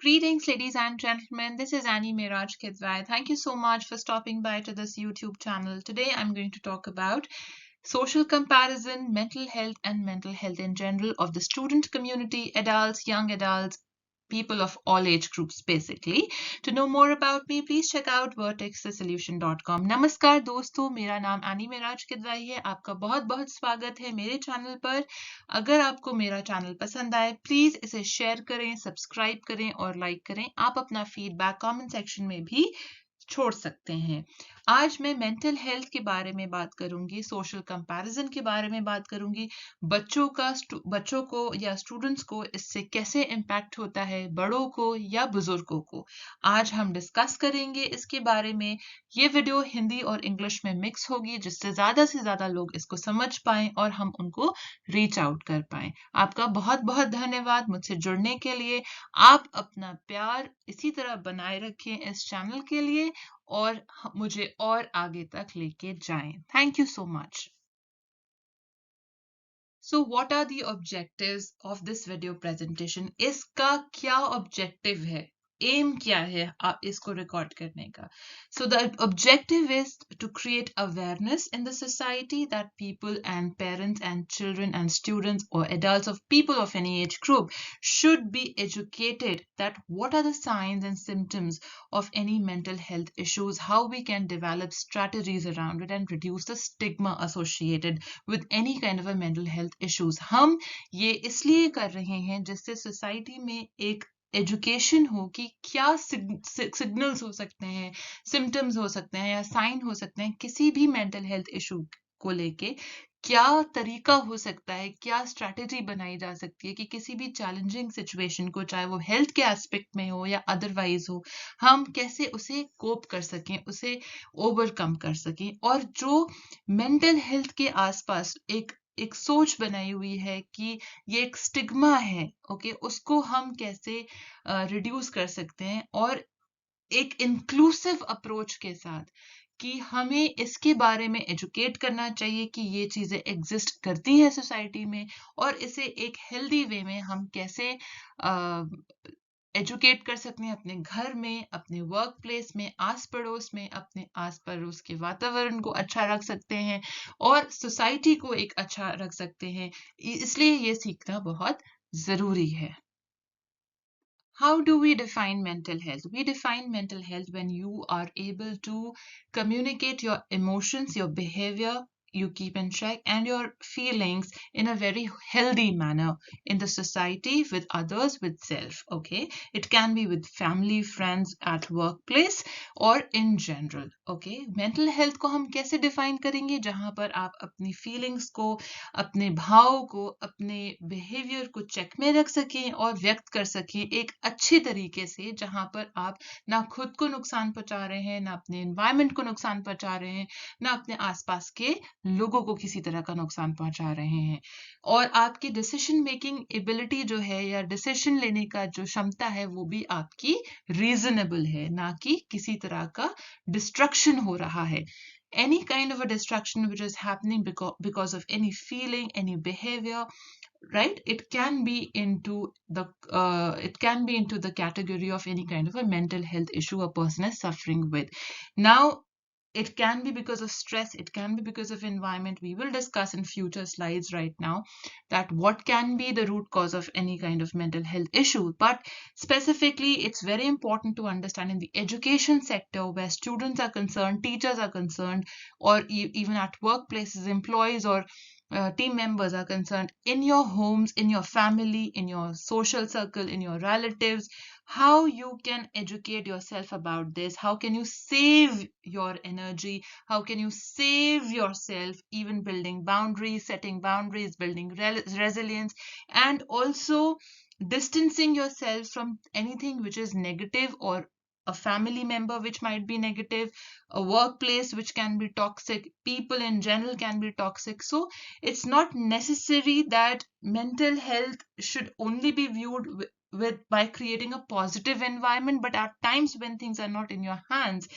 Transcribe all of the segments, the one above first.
Greetings, ladies and gentlemen. This is Annie Miraj Kidwai. Thank you so much for stopping by to this YouTube channel. Today, I'm going to talk about social comparison, mental health in general of the student community, adults, young adults, people of all age groups basically. To know more about me, please check out VertexTSON.com. नमस्कार दोस्तों, मेरा नाम any Miraj Kidwai है. आपका बहुत बहुत स्वागत है मेरे चैनल पर. अगर आपको मेरा चैनल पसंद आए, प्लीज इसे शेयर करें, सब्सक्राइब करें और लाइक करें. आप अपना फीडबैक कमेंट सेक्शन में भी छोड़ सकते हैं. आज मैं मेंटल हेल्थ के बारे में बात करूंगी, सोशल कंपैरिजन के बारे में बात करूंगी, बच्चों को या स्टूडेंट्स को इससे कैसे इम्पैक्ट होता है, बड़ों को या बुजुर्गों को. आज हम डिस्कस करेंगे इसके बारे में. ये वीडियो हिंदी और इंग्लिश में मिक्स होगी, जिससे ज्यादा से ज्यादा लोग इसको समझ पाएं और हम उनको रीच आउट कर पाएं. आपका बहुत बहुत धन्यवाद मुझसे जुड़ने के लिए. आप अपना प्यार इसी तरह बनाए रखें इस चैनल के लिए और मुझे और आगे तक लेके जाएं. Thank you so much. So what are the objectives of this video presentation? इसका क्या objective है? एम क्या है आप इसको रिकॉर्ड करने का? So the objective is to create awareness in the society that people and parents and children and students or adults of people of any age group should be educated that what are the signs and symptoms of any mental health issues, how we can develop strategies around it and reduce the stigma associated with any kind of a mental health issues. हम ये इसलिए कर रहे हैं जिससे society में एक education हो कि क्या सिग्नल्स हो सकते हैं, सिम्टम्स हो सकते हैं या साइन हो सकते हैं किसी भी मेंटल हेल्थ इशू को लेके. क्या तरीका हो सकता है, क्या स्ट्रैटेजी बनाई जा सकती है कि किसी भी चैलेंजिंग सिचुएशन को, चाहे वो हेल्थ के एस्पेक्ट में हो या अदरवाइज हो, हम कैसे उसे कोप कर सकें, उसे ओवरकम कर सकें. और जो मेंटल हेल्थ के आसपास एक सोच बनाई हुई है कि ये एक स्टिग्मा है, ओके, उसको हम कैसे रिड्यूस कर सकते हैं और एक इंक्लूसिव अप्रोच के साथ कि हमें इसके बारे में एजुकेट करना चाहिए कि ये चीजें एग्जिस्ट करती हैं सोसाइटी में और इसे एक हेल्दी वे में हम कैसे एजुकेट कर सकते हैं अपने घर में, अपने वर्क प्लेस में, आस पड़ोस में, अपने आस पड़ोस के वातावरण को अच्छा रख सकते हैं और सोसाइटी को एक अच्छा रख सकते हैं. इसलिए ये सीखना बहुत जरूरी है. How do we define mental health? We define mental health when you are able to communicate your emotions, your behavior, you keep in check, and your feelings in a very healthy manner in the society, with others, with self. Okay, it can be with family, friends, at workplace or in general. Okay, mental health को हम कैसे define करेंगे? जहां पर आप अपनी feelings को, अपने भाव को, अपने behavior को check में रख सकें और व्यक्त कर सकें एक अच्छे तरीके से, जहां पर आप ना खुद को नुकसान पहुंचा रहे हैं, ना अपने environment को नुकसान पहुंचा रहे हैं, ना अपने आसपास के लोगों को किसी तरह का नुकसान पहुंचा रहे हैं. और आपकी डिसीजन मेकिंग एबिलिटी जो है या डिसीजन लेने का जो क्षमता है वो भी आपकी रीजनेबल है, ना कि किसी तरह का डिस्ट्रक्शन हो रहा है. Any kind of a destruction which is happening because of any feeling, any behavior, right, it can be into the category of any kind of a mental health issue a person is suffering with. Now it can be because of stress, it can be because of environment. We will discuss in future slides right now that what can be the root cause of any kind of mental health issue. But specifically, it's very important to understand in the education sector where students are concerned, teachers are concerned, or even at workplaces, employees or team members are concerned, in your homes, in your family, in your social circle, in your relatives, how you can educate yourself about this, how can you save your energy, how can you save yourself, even building boundaries, setting boundaries, building resilience, and also distancing yourself from anything which is negative, or a family member which might be negative, a workplace which can be toxic, people in general can be toxic. So it's not necessary that mental health should only be viewed by creating a positive environment, but at times when things are not in your hands,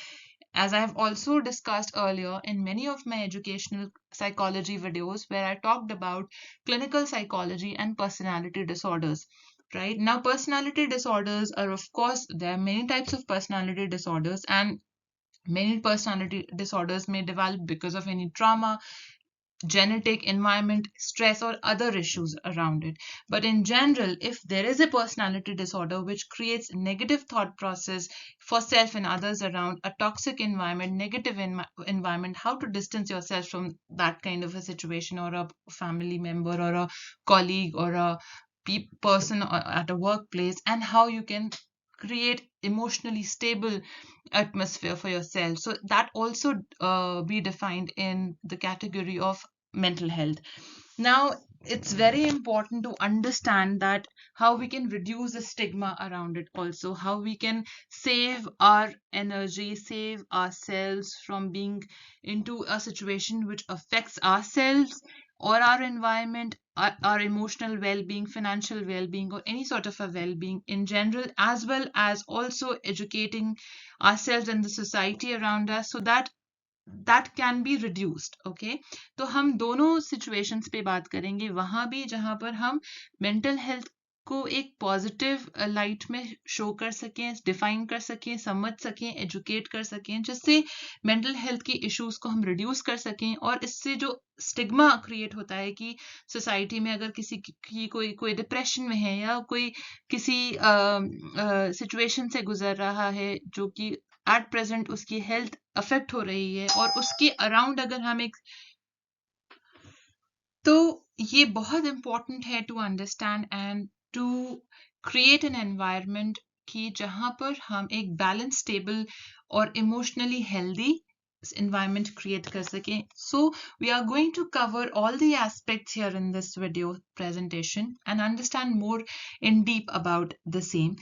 as I have also discussed earlier in many of my educational psychology videos where I talked about clinical psychology and personality disorders, right? Now, personality disorders are, of course, there are many types of personality disorders, and many personality disorders may develop because of any trauma, genetic, environment, stress, or other issues around it. But in general, if there is a personality disorder which creates negative thought process for self and others around, a toxic environment, negative environment, how to distance yourself from that kind of a situation, or a family member, or a colleague, or a person at a workplace, and how you can create emotionally stable atmosphere for yourself. So that also be defined in the category of mental health. Now, it's very important to understand that how we can reduce the stigma around it, also how we can save our energy, save ourselves from being into a situation which affects ourselves or our environment, our emotional well-being, financial well-being, or any sort of a well-being in general, as well as also educating ourselves and the society around us, so that that can be reduced. Okay, तो हम दोनों situations पे बात करेंगे, वहां भी जहां पर हम mental health को एक पॉजिटिव लाइट में शो कर सकें, डिफाइन कर सकें, समझ सकें, एजुकेट कर सकें, जिससे मेंटल हेल्थ की इश्यूज को हम रिड्यूस कर सकें, और इससे जो स्टिग्मा क्रिएट होता है कि सोसाइटी में अगर किसी की कोई डिप्रेशन में है, या कोई किसी सिचुएशन से गुजर रहा है जो कि एट प्रेजेंट उसकी हेल्थ अफेक्ट हो रही है, और उसके अराउंड अगर हम एक, तो ये बहुत इंपॉर्टेंट है to understand and to create an environment कि जहां पर हम एक बैलेंस, स्टेबल और emotionally healthy environment create kar sake. So we are going to cover all the aspects here in this video presentation and understand more in deep about the same.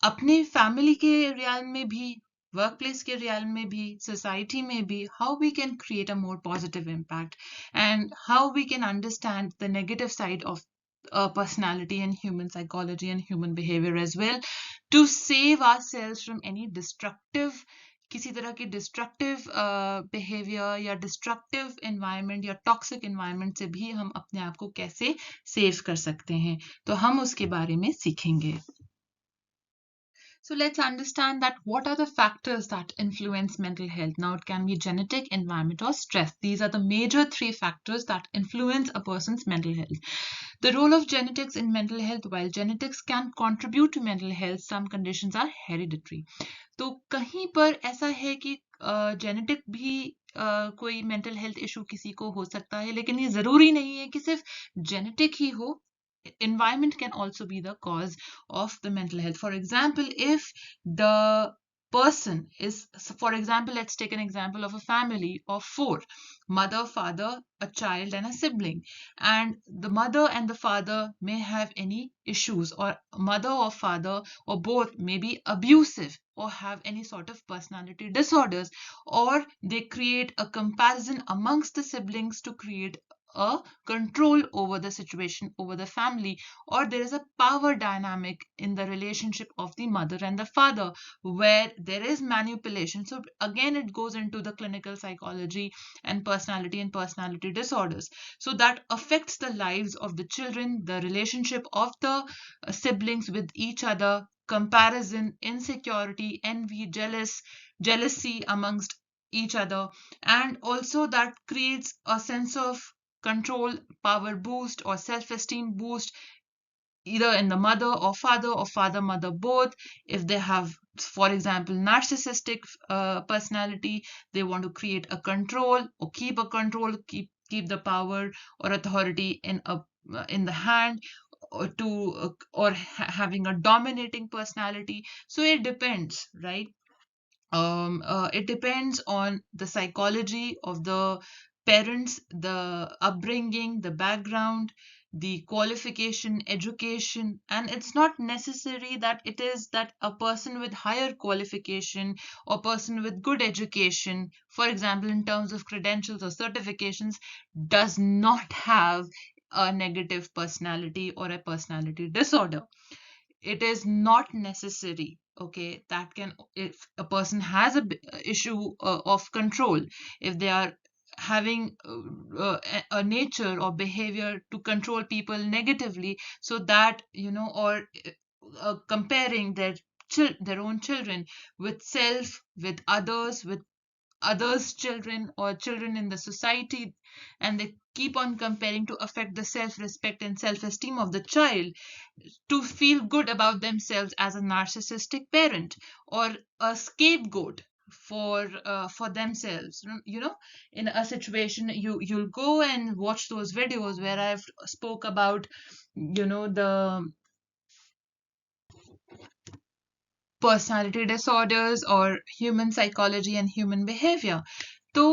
अपने family के real में भी, work place के real में भी, society में भी, how we can create a more positive impact, and how we can understand the negative side of personality and human psychology and human behavior as well, to save ourselves from any destructive, किसी तरह की destructive behaviour या destructive environment या toxic environment से भी हम अपने आप को कैसे सेव कर सकते हैं, तो हम उसके बारे में सीखेंगे. So let's understand that what are the factors that influence mental health. Now it can be genetic, environment, or stress. These are the major three factors that influence a person's mental health. The role of genetics in mental health. While genetics can contribute to mental health, some conditions are hereditary. तो कहीं पर ऐसा है कि genetic भी कोई mental health issue किसी को हो सकता है, लेकिन ये जरूरी नहीं है कि सिर्फ जेनेटिक ही हो. Environment can also be the cause of the mental health. For example, if the person is, for example, let's take an example of a family of four: mother, father, a child, and a sibling, and the mother and the father may have any issues, or mother or father or both may be abusive or have any sort of personality disorders, or they create a comparison amongst the siblings to create a control over the situation, over the family, or there is a power dynamic in the relationship of the mother and the father where there is manipulation. So again, it goes into the clinical psychology and personality disorders. So that affects the lives of the children, the relationship of the siblings with each other, comparison, insecurity, envy, jealousy amongst each other, and also that creates a sense of control, power boost, or self-esteem boost, either in the mother or father mother both. If they have, for example, narcissistic personality, they want to create a control or keep a control, keep the power or authority in the hand, or to having a dominating personality. So it depends, right? It depends on the psychology of the parents, the upbringing, the background, the qualification, education, and it's not necessary that it is that a person with higher qualification or person with good education, for example, in terms of credentials or certifications, does not have a negative personality or a personality disorder. It is not necessary. Okay, that can, if a person has a issue of control, if they are having a nature or behavior to control people negatively, so that, or comparing their own children with self, with others children or children in the society, and they keep on comparing to affect the self respect and self esteem of the child, to feel good about themselves as a narcissistic parent or a scapegoat for themselves. In a situation, you'll go and watch those videos where I've spoke about the personality disorders or human psychology and human behavior. तो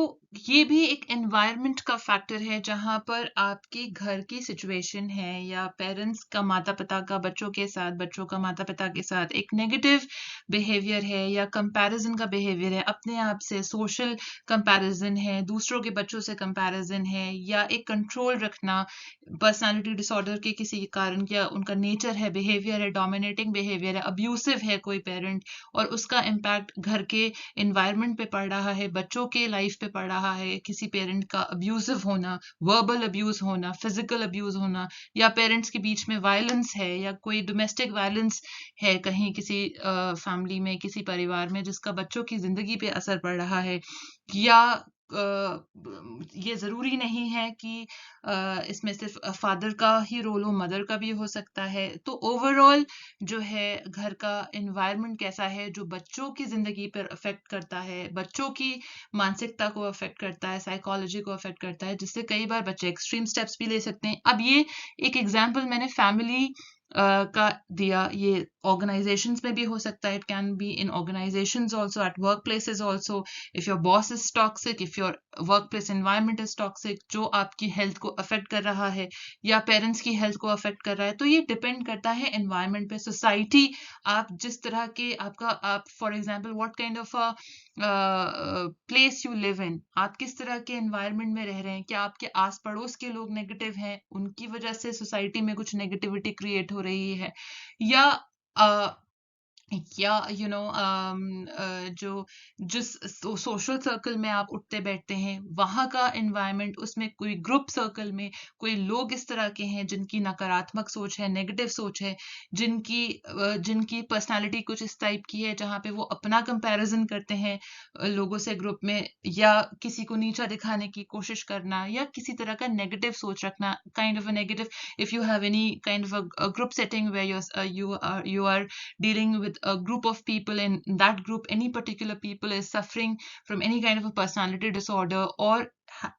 ये भी एक environment का factor है, जहां पर आपके घर की सिचुएशन है या पेरेंट्स का, माता पिता का बच्चों के साथ, बच्चों का माता पिता के साथ एक नेगेटिव बिहेवियर है या कंपैरिजन का बिहेवियर है, अपने आप से सोशल कंपैरिजन है, दूसरों के बच्चों से कंपैरिजन है, या एक कंट्रोल रखना पर्सनालिटी डिसऑर्डर के किसी कारण, या उनका नेचर है, बिहेवियर है, डोमिनेटिंग बिहेवियर है, अब्यूसिव है कोई पेरेंट, और उसका इम्पैक्ट घर के इन्वायरमेंट पे पड़ रहा है, बच्चों के लाइफ पे पड़ रहा है, किसी पेरेंट का अब्यूसिव होना, वर्बल अब्यूज होना, फिजिकल अब्यूज होना, या पेरेंट्स के बीच में वायलेंस है, या कोई डोमेस्टिक वायलेंस है कहीं किसी फैमिली में, किसी परिवार में, जिसका बच्चों की जिंदगी पे असर पड़ रहा है, या ये जरूरी नहीं है कि इसमें सिर्फ फादर का ही रोल हो, मदर का भी हो सकता है। तो ओवरऑल जो है घर का एनवायरनमेंट कैसा है, जो बच्चों की जिंदगी पर अफेक्ट करता है, बच्चों की मानसिकता को अफेक्ट करता है, साइकोलॉजी को अफेक्ट करता है, जिससे कई बार बच्चे एक्सट्रीम स्टेप्स भी ले सकते हैं। अब ये एक एग्जाम्पल मैंने फैमिली का दिया, ये ऑर्गेनाइजेशंस में भी हो सकता है, it can be in organisations also, at work places also, if your boss is toxic, if your work place environment is toxic, जो आपकी हेल्थ को अफेक्ट कर रहा है या पेरेंट्स की हेल्थ को अफेक्ट कर रहा है, तो ये डिपेंड करता है एनवायरनमेंट पे, सोसाइटी, आप जिस तरह के आप for example what kind of a place you live in, आप किस तरह के एनवायरनमेंट में रह रहे हैं, क्या आपके आस पड़ोस के लोग नेगेटिव हैं, उनकी वजह से सोसाइटी में कुछ नेगेटिविटी क्रिएट हो रही है, या uh, या जो जिस सोशल सर्कल में आप उठते बैठते हैं, वहां का एनवायरनमेंट, उसमें कोई ग्रुप सर्कल में कोई लोग इस तरह के हैं जिनकी नकारात्मक सोच है, नेगेटिव सोच है, जिनकी पर्सनालिटी कुछ इस टाइप की है जहां पे वो अपना कंपैरिजन करते हैं लोगों से ग्रुप में, या किसी को नीचा दिखाने की कोशिश करना, या किसी तरह का नेगेटिव सोच रखना, kind of a negative, if you have any kind of a group setting where you are dealing with a group of people, and in that group any particular people is suffering from any kind of a personality disorder, or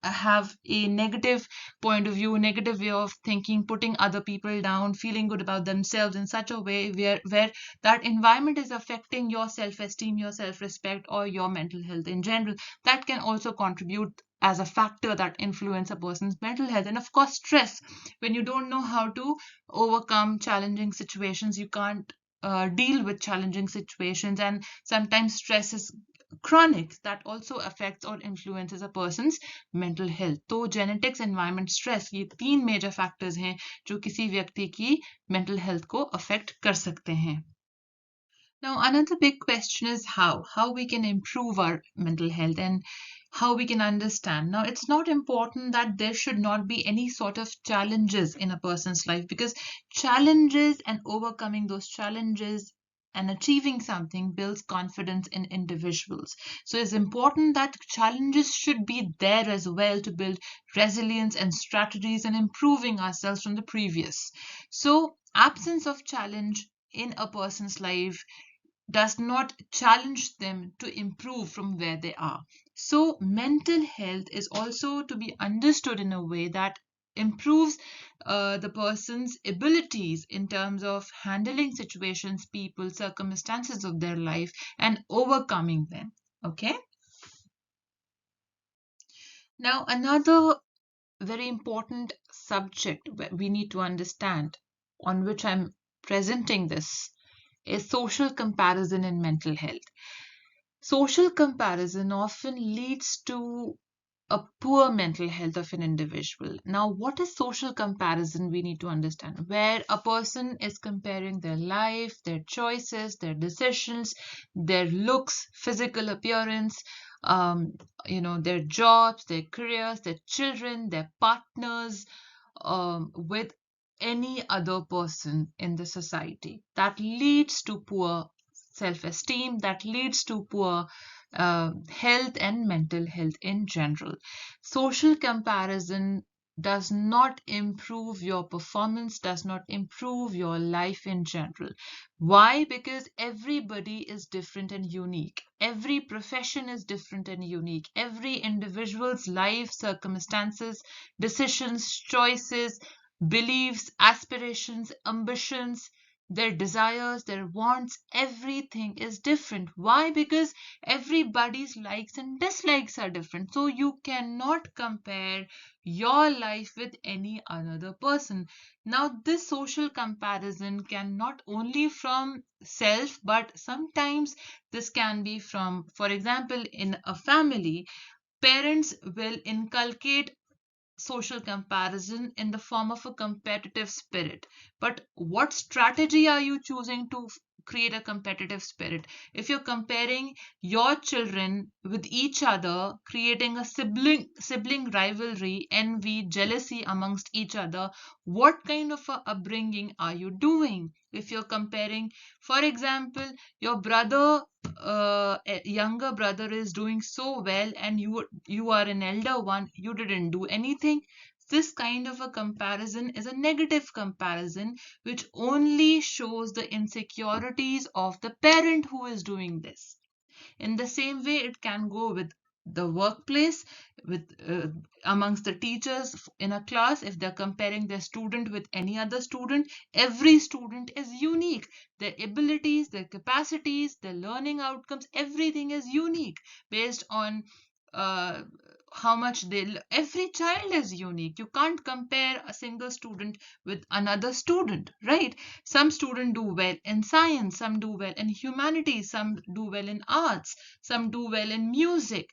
have a negative point of view, negative way of thinking, putting other people down, feeling good about themselves in such a way where that environment is affecting your self-esteem, your self-respect, or your mental health in general, that can also contribute as a factor that influence a person's mental health. And of course, stress, when you don't know how to overcome challenging situations, you can't deal with challenging situations, and sometimes stress is chronic, that also affects or influences a person's mental health. तो genetics, environment, stress, ये तीन major factors हैं जो किसी व्यक्ति की mental health को affect कर सकते हैं. Now, another big question is how we can improve our mental health and how we can understand. Now, it's not important that there should not be any sort of challenges in a person's life, because challenges and overcoming those challenges and achieving something builds confidence in individuals. So it's important that challenges should be there as well to build resilience and strategies and improving ourselves from the previous. So absence of challenge in a person's life does not challenge them to improve from where they are. So mental health is also to be understood in a way that improves the person's abilities in terms of handling situations, people, circumstances of their life, and overcoming them. Okay. Now, another very important subject we need to understand, on which I'm presenting this, is social comparison in mental health. Social comparison often leads to a poor mental health of an individual. Now, what is social comparison? We need to understand, where a person is comparing their life, their choices, their decisions, their looks, physical appearance, their jobs, their careers, their children, their partners, with any other person in the society. That leads to poor self-esteem, that leads to poor health and mental health in general. Social comparison does not improve your performance, does not improve your life in general. Why? Because everybody is different and unique. Every profession is different and unique. Every individual's life circumstances, decisions, choices, beliefs, aspirations, ambitions, their desires, their wants, everything is different. Why? Because everybody's likes and dislikes are different. So you cannot compare your life with any another person. Now, this social comparison can not only from self, but sometimes this can be from, for example, in a family, parents will inculcate social comparison in the form of a competitive spirit. But what strategy are you choosing to create a competitive spirit? If you're comparing your children with each other, creating a sibling rivalry, envy, jealousy amongst each other, what kind of a upbringing are you doing? If you're comparing, for example, your brother, a younger brother is doing so well, and you are an elder one, you didn't do anything. This kind of a comparison is a negative comparison, which only shows the insecurities of the parent who is doing this. In the same way, it can go with the workplace, with amongst the teachers in a class. If they're comparing their student with any other student, every student is unique. Their abilities, their capacities, their learning outcomes, everything is unique based on uh, how much every child is unique. You can't compare a single student with another student, right? Some students do well in science, some do well in humanities, some do well in arts, some do well in music.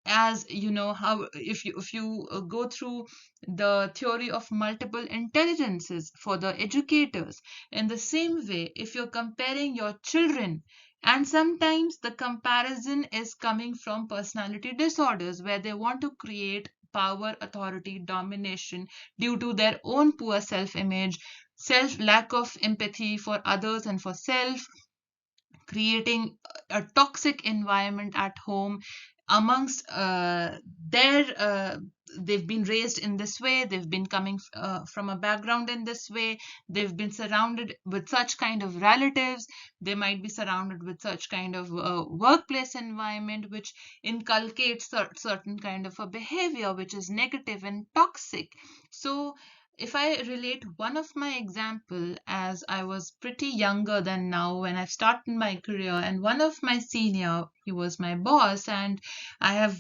As you know, how if you go through the theory of multiple intelligences for the educators, in the same way, if you're comparing your children, and sometimes the comparison is coming from personality disorders where they want to create power, authority, domination due to their own poor self image, self lack of empathy for others and for self, creating a toxic environment at home amongst their they've been raised in this way, they've been coming from a background in this way, they've been surrounded with such kind of relatives, they might be surrounded with such kind of workplace environment which inculcates certain kind of a behavior which is negative and toxic. So if I relate one of my example, as I was pretty younger than now when I started my career, and one of my senior, he was my boss, and I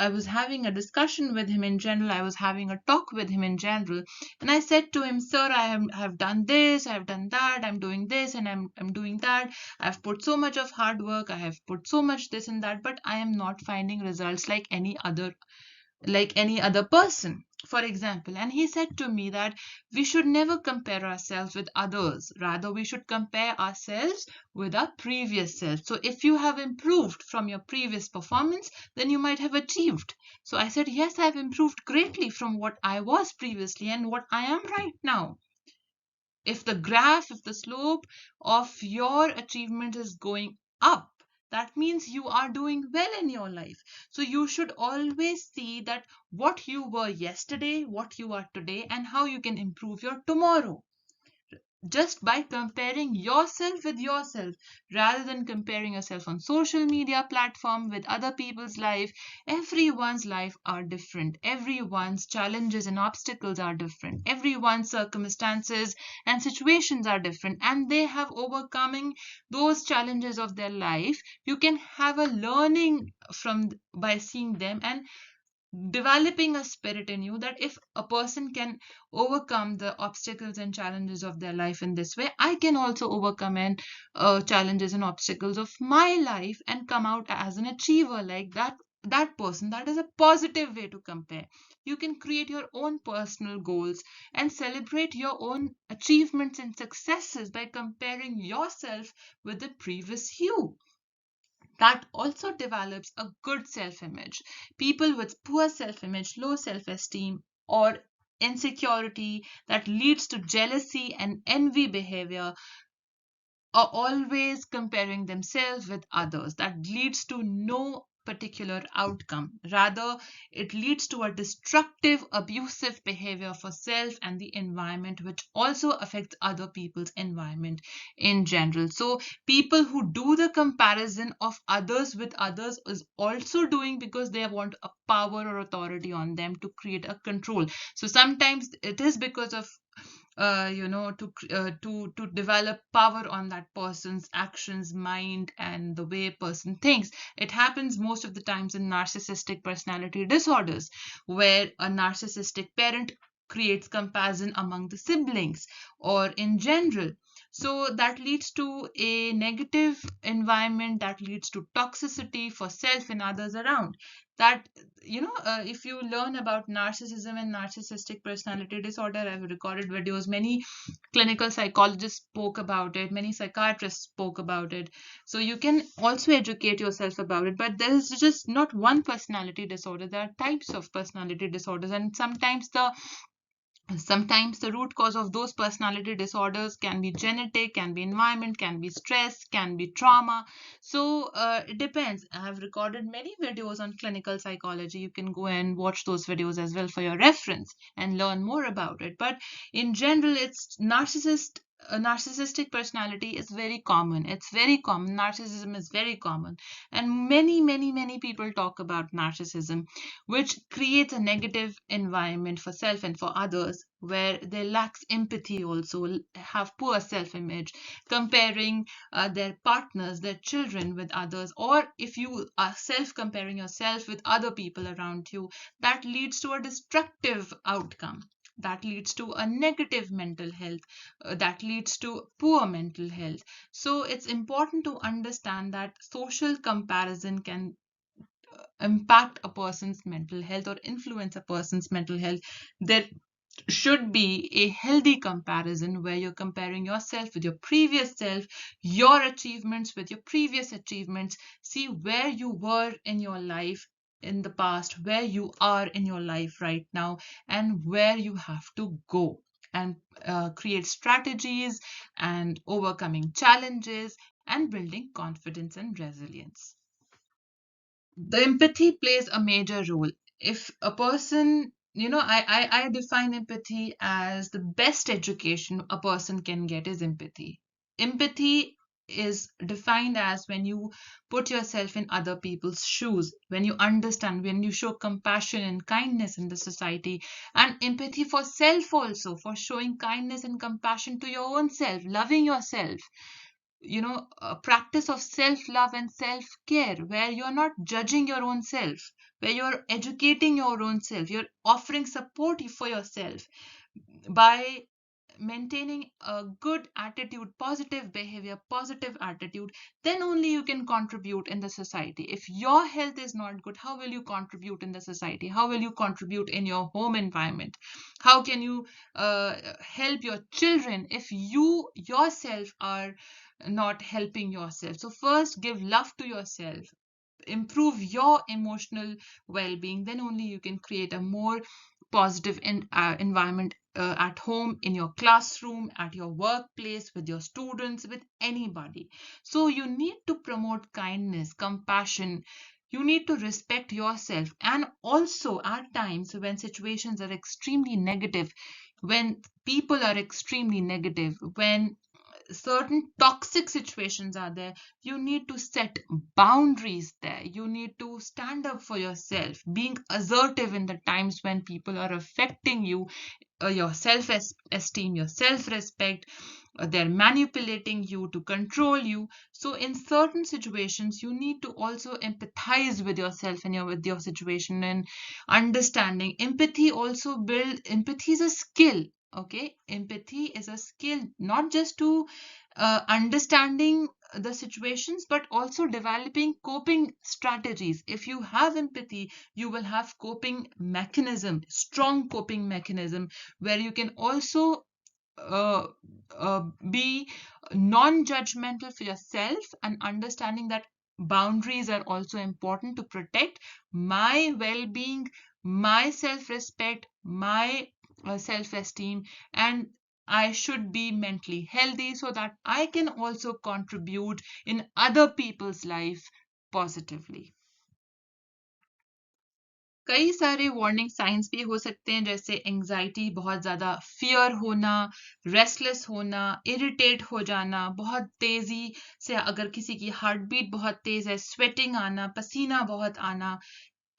was having a discussion with him in general. I was having a talk with him in general, and I said to him, "Sir, have done this, I have done that, I'm doing this, and I'm doing that. I've put so much of hard work, I have put so much this and that, but I am not finding results like any other person, for example." And he said to me that we should never compare ourselves with others, rather we should compare ourselves with our previous self. So if you have improved from your previous performance, then you might have achieved. So I said, yes, I have improved greatly from what I was previously and what I am right now. If the graph, if the slope of your achievement is going up, that means you are doing well in your life. So you should always see that what you were yesterday, what you are today, and how you can improve your tomorrow, just by comparing yourself with yourself, rather than comparing yourself on social media platform with other people's life. Everyone's life are different, everyone's challenges and obstacles are different, everyone's circumstances and situations are different, and they have overcoming those challenges of their life. You can have a learning from by seeing them, and developing a spirit in you that if a person can overcome the obstacles and challenges of their life in this way, I can also overcome and challenges and obstacles of my life and come out as an achiever like that person. That is a positive way to compare. You can create your own personal goals and celebrate your own achievements and successes by comparing yourself with the previous you. that also develops a good self-image. People with poor self-image, low self-esteem, or insecurity that leads to jealousy and envy behavior are always comparing themselves with others. That leads to no particular outcome. Rather, it leads to a destructive, abusive behavior for self and the environment, which also affects other people's environment in general. So, people who do the comparison of others with others is also doing because they want a power or authority on them to create a control. So, sometimes it is because of to develop power on that person's actions, mind, and the way a person thinks. It happens most of the times in narcissistic personality disorders, where a narcissistic parent creates comparison among the siblings or in general. So that leads to a negative environment, that leads to toxicity for self and others around. That, if you learn about narcissism and narcissistic personality disorder, I've recorded videos. Many clinical psychologists spoke about it, many psychiatrists spoke about it. So you can also educate yourself about it. But there is just not one personality disorder, there are types of personality disorders, and sometimes the root cause of those personality disorders can be genetic, can be environment, can be stress, can be trauma. So it depends. I have recorded many videos on clinical psychology. You can go and watch those videos as well for your reference and learn more about it. But in general, it's a narcissistic personality is very common. It's very common. Narcissism is very common. And many people talk about narcissism, which creates a negative environment for self and for others, where they lack empathy, also have poor self-image, comparing their partners, their children with others, or if you are self-comparing yourself with other people around you, that leads to a destructive outcome. That leads to a negative mental health, that leads to poor mental health. So it's important to understand that social comparison can impact a person's mental health or influence a person's mental health. There should be a healthy comparison where you're comparing yourself with your previous self, your achievements with your previous achievements. See where you were in your life in the past, where you are in your life right now, and where you have to go, and create strategies and overcoming challenges and building confidence and resilience. The empathy plays a major role. If a person, I define empathy as the best education a person can get is empathy. Empathy is defined as when you put yourself in other people's shoes, when you understand, when you show compassion and kindness in the society, and empathy for self also, for showing kindness and compassion to your own self, loving yourself, a practice of self-love and self-care, where you're not judging your own self, where you're educating your own self, you're offering support for yourself by maintaining a good attitude, positive behavior, positive attitude. Then only you can contribute in the society. If your health is not good, how will you contribute in the society? How will you contribute in your home environment? How can you help your children if you yourself are not helping yourself? So first, give love to yourself, improve your emotional well-being. Then only you can create a more positive environment at home, in your classroom, at your workplace, with your students, with anybody. So you need to promote kindness, compassion. You need to respect yourself. And also, at times when situations are extremely negative, when people are extremely negative, when certain toxic situations are there, you need to set boundaries there. You need to stand up for yourself, being assertive in the times when people are affecting you, your self esteem, your self respect. They're manipulating you to control you. So in certain situations you need to also empathize with yourself and with your situation, and understanding. Empathy is a skill. Okay, empathy is a skill, not just to understanding the situations, but also developing coping strategies. If you have empathy, you will have coping mechanism, strong coping mechanism, where you can also uh, be non-judgmental for yourself, and understanding that boundaries are also important to protect my well-being, my self-respect, my self-esteem, and I should be mentally healthy so that I can also contribute in other people's life positively. कई सारे warning science भी हो सकते हैं, जैसे anxiety, बहुत ज्यादा fear होना, रेस्टलेस होना, इरिटेट हो जाना, बहुत तेजी से अगर किसी की हार्ट बीट बहुत तेज है, स्वेटिंग आना, पसीना बहुत आना,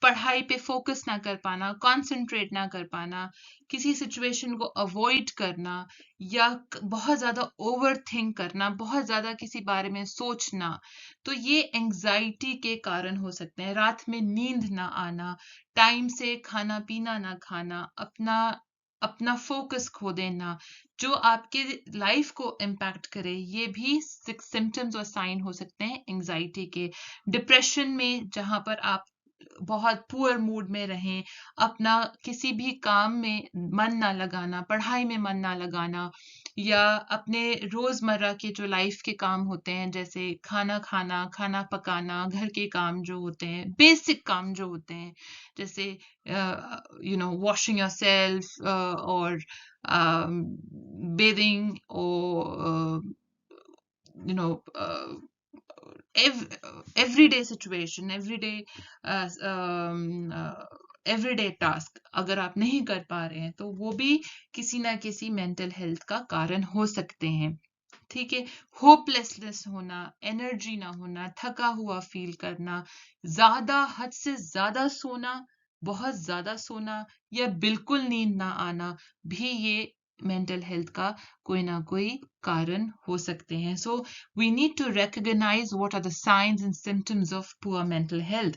पढ़ाई पे फोकस ना कर पाना, कंसंट्रेट ना कर पाना, किसी सिचुएशन को अवॉइड करना, या बहुत ज्यादा ओवर थिंक करना, बहुत ज्यादा किसी बारे में सोचना, तो ये एंजाइटी के कारण हो सकते हैं। रात में नींद ना आना, टाइम से खाना पीना ना खाना, अपना अपना फोकस खो देना, जो आपके लाइफ को इम्पैक्ट करे, ये भी सिम्टम्स और साइन हो सकते हैं एंजाइटी के। डिप्रेशन में जहां पर आप बहुत पुअर मूड में रहें, अपना किसी भी काम में मन ना लगाना, पढ़ाई में मन ना लगाना, या अपने रोजमर्रा के जो लाइफ के काम होते हैं, जैसे खाना खाना, खाना पकाना, घर के काम जो होते हैं, बेसिक काम जो होते हैं, जैसे वॉशिंग योर सेल्फ और bathing or you know everyday situation, everyday task अगर आप नहीं कर पा रहे हैं, तो वो भी किसी ना किसी मेंटल हेल्थ का कारण हो सकते हैं। ठीक है, होपलेसनेस होना, एनर्जी ना होना, थका हुआ फील करना, ज्यादा हद से ज्यादा सोना, बहुत ज्यादा सोना, या बिल्कुल नींद ना आना भी ये मेंटल हेल्थ का कोई ना कोई कारण हो सकते हैं। So we need to recognize what are the signs and symptoms of poor mental health,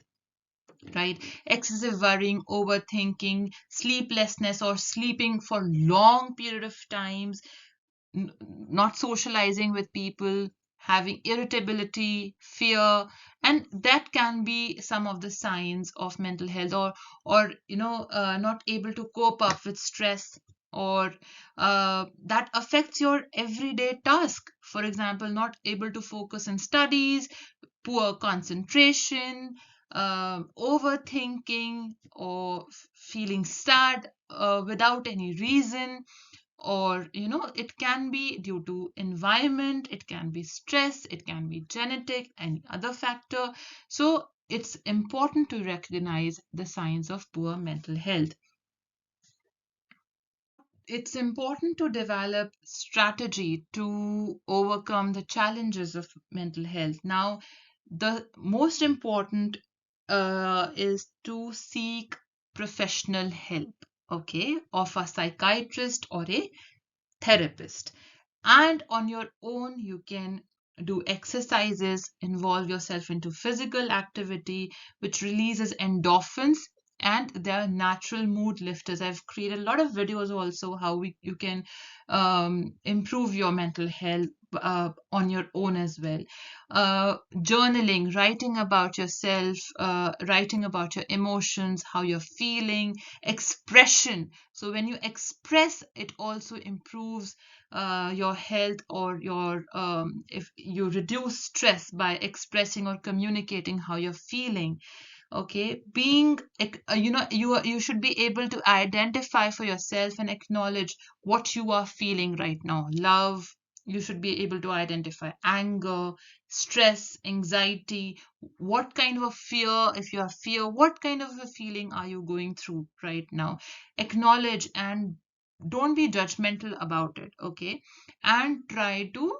right? Excessive worrying, overthinking, sleeplessness or sleeping for long period of times, not socializing with people, having irritability, fear, and that can be some of the signs of mental health. Or not able to cope up with stress, or that affects your everyday task. For example, not able to focus in studies, poor concentration, overthinking, or feeling sad without any reason, or it can be due to environment, it can be stress, it can be genetic, any other factor. So it's important to recognize the signs of poor mental health. It's important to develop strategy to overcome the challenges of mental health. Now, the most important is to seek professional help, okay, of a psychiatrist or a therapist. And on your own, you can do exercises, involve yourself into physical activity, which releases endorphins, and they're natural mood lifters. I've created a lot of videos also how you can improve your mental health on your own as well. Journaling, writing about yourself, writing about your emotions, how you're feeling, expression. So when you express, it also improves your health, or your if you reduce stress by expressing or communicating how you're feeling. Okay, being you should be able to identify for yourself and acknowledge what you are feeling right now. Love, you should be able to identify anger, stress, anxiety, what kind of a fear. If you have fear, what kind of a feeling are you going through right now? Acknowledge and don't be judgmental about it, okay? And try to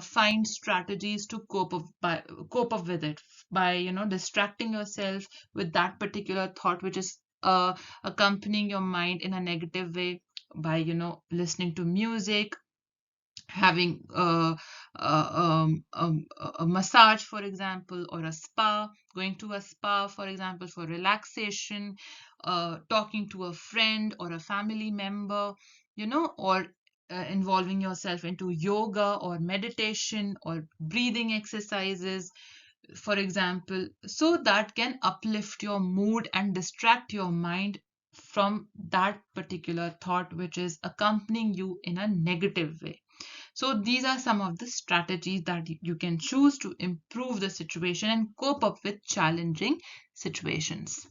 find strategies to cope up with it by distracting yourself with that particular thought which is accompanying your mind in a negative way, by listening to music, having a massage, for example, or a spa, going to a spa, for example, for relaxation, talking to a friend or a family member, or involving yourself into yoga or meditation or breathing exercises, for example, so that can uplift your mood and distract your mind from that particular thought which is accompanying you in a negative way. So these are some of the strategies that you can choose to improve the situation and cope up with challenging situations.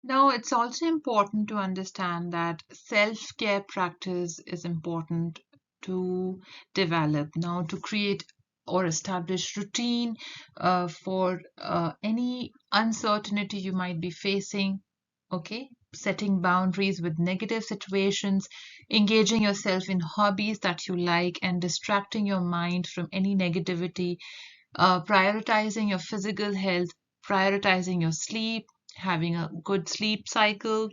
Now, it's also important to understand that self-care practice is important to develop. Now, to create or establish routine for any uncertainty you might be facing, okay? Setting boundaries with negative situations, engaging yourself in hobbies that you like, and distracting your mind from any negativity, prioritizing your physical health, prioritizing your sleep, having a good sleep cycle,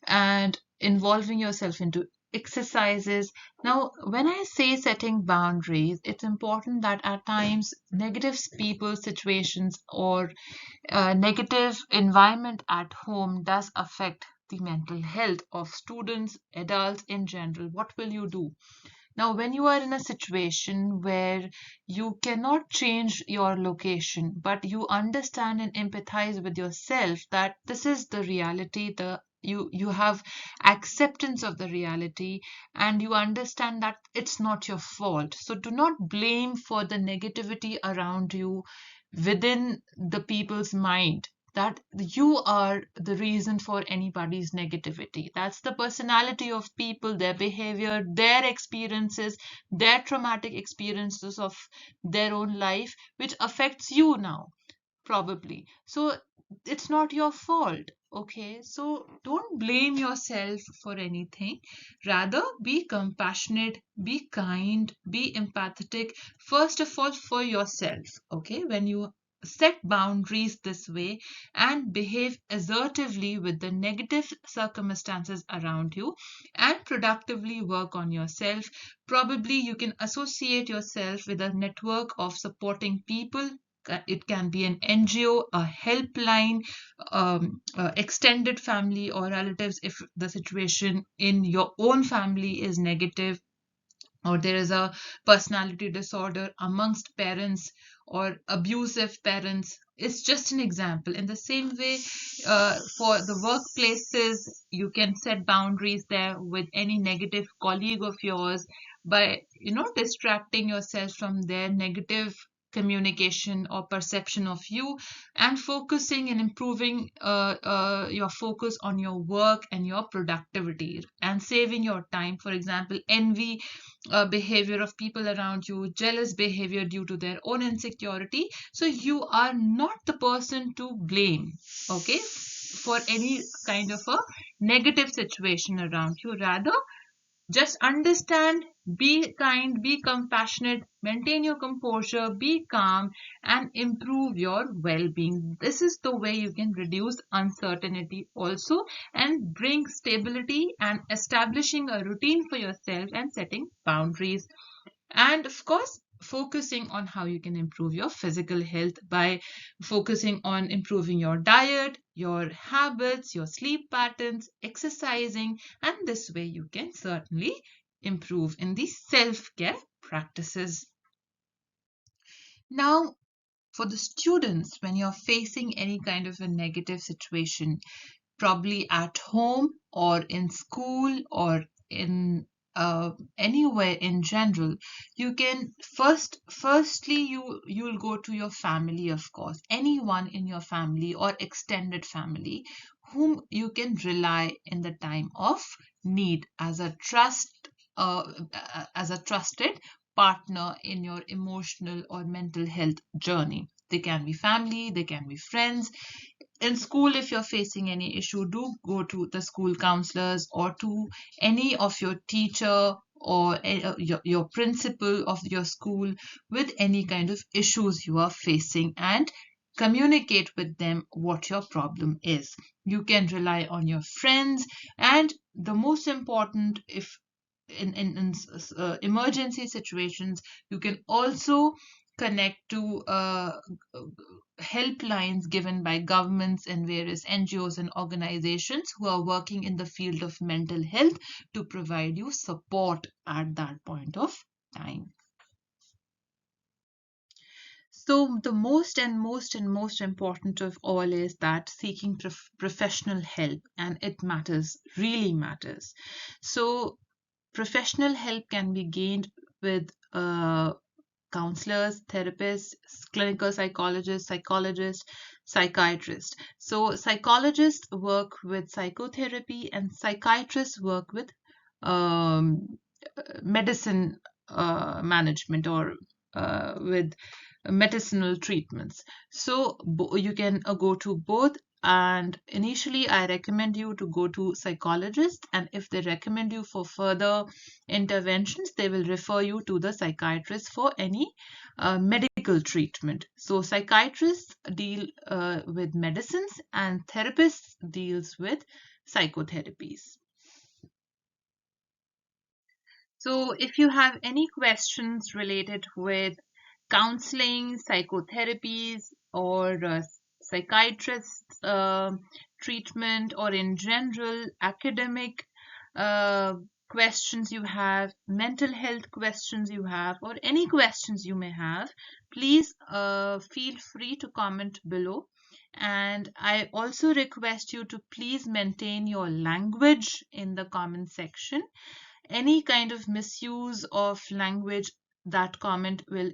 and involving yourself into exercises. Now, when I say setting boundaries, it's important that at times negative people, situations, or negative environment at home does affect the mental health of students, adults in general. What will you do? Now, when you are in a situation where you cannot change your location, but you understand and empathize with yourself that this is the reality, you have acceptance of the reality, and you understand that it's not your fault. So do not blame for the negativity around you within the people's mind, that you are the reason for anybody's negativity. That's the personality of people, their behavior, their experiences, their traumatic experiences of their own life, which affects you now, probably. So it's not your fault. Okay, so don't blame yourself for anything. Rather, be compassionate, be kind, be empathetic, first of all, for yourself. Okay, when you set boundaries this way and behave assertively with the negative circumstances around you and productively work on yourself, probably you can associate yourself with a network of supporting people. It can be an NGO, a helpline, extended family or relatives if the situation in your own family is negative, or there is a personality disorder amongst parents or abusive parents. It's just an example. In the same way, for the workplaces, you can set boundaries there with any negative colleague of yours by, distracting yourself from their negative communication or perception of you, and focusing and improving your focus on your work and your productivity and saving your time. For example, envy behavior of people around you, jealous behavior due to their own insecurity. So you are not the person to blame, okay, for any kind of a negative situation around you. Rather, just understand, be kind, be compassionate, maintain your composure, be calm, and improve your well being. This is the way you can reduce uncertainty also and bring stability and establishing a routine for yourself and setting boundaries. And of course, focusing on how you can improve your physical health by focusing on improving your diet, your habits, your sleep patterns, exercising, and this way you can certainly improve in the self-care practices. Now, for the students, when you're facing any kind of a negative situation, probably at home or in school or in anywhere in general, you can firstly you'll go to your family, of course, anyone in your family or extended family whom you can rely in the time of need as a trusted partner in your emotional or mental health journey. They can be family, they can be friends. In school, if you're facing any issue, do go to the school counselors or to any of your teacher or your principal of your school with any kind of issues you are facing, and communicate with them what your problem is. You can rely on your friends, and the most important, if in emergency situations, you can also connect to helplines given by governments and various NGOs and organizations who are working in the field of mental health to provide you support at that point of time. So the most important of all is that seeking professional help, and it matters, really matters. So Professional help can be gained with counselors, therapists, clinical psychologists, psychiatrists. So psychologists work with psychotherapy and psychiatrists work with um, medicine management or with medicinal treatments. So you can go to both. And initially, I recommend you to go to psychologist, and if they recommend you for further interventions, they will refer you to the psychiatrist for any medical treatment. So psychiatrists deal with medicines and therapists deals with psychotherapies. So if you have any questions related with counseling, psychotherapies, or psychiatrist treatment, or in general academic uh, questions you have, mental health questions you have, or any questions you may have, please feel free to comment below. And I also request you to please maintain your language in the comment section. Any kind of misuse of language, that comment will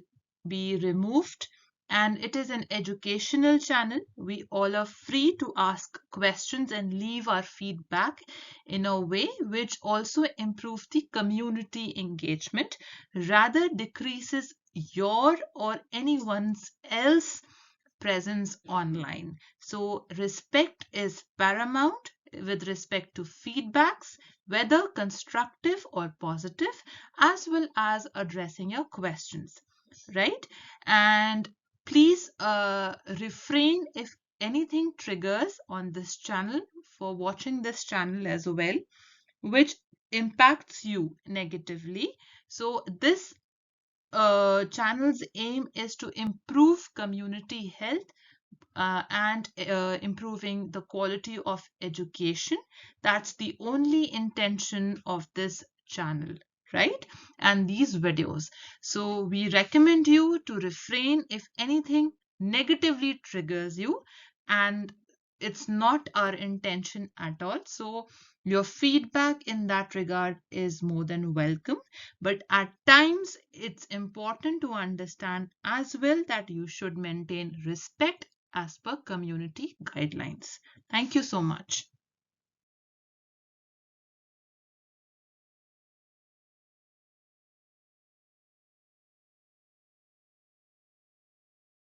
be removed. And it is an educational channel. We all are free to ask questions and leave our feedback in a way which also improves the community engagement, rather decreases your or anyone's else presence online. So respect is paramount with respect to feedbacks, whether constructive or positive, as well as addressing your questions, right? And please refrain if anything triggers on this channel for watching this channel as well, which impacts you negatively. So this channel's aim is to improve community health and improving the quality of education. That's the only intention of this channel, right? And these videos. So we recommend you to refrain if anything negatively triggers you, and it's not our intention at all. So your feedback in that regard is more than welcome. But at times, it's important to understand as well that you should maintain respect as per community guidelines. Thank you so much.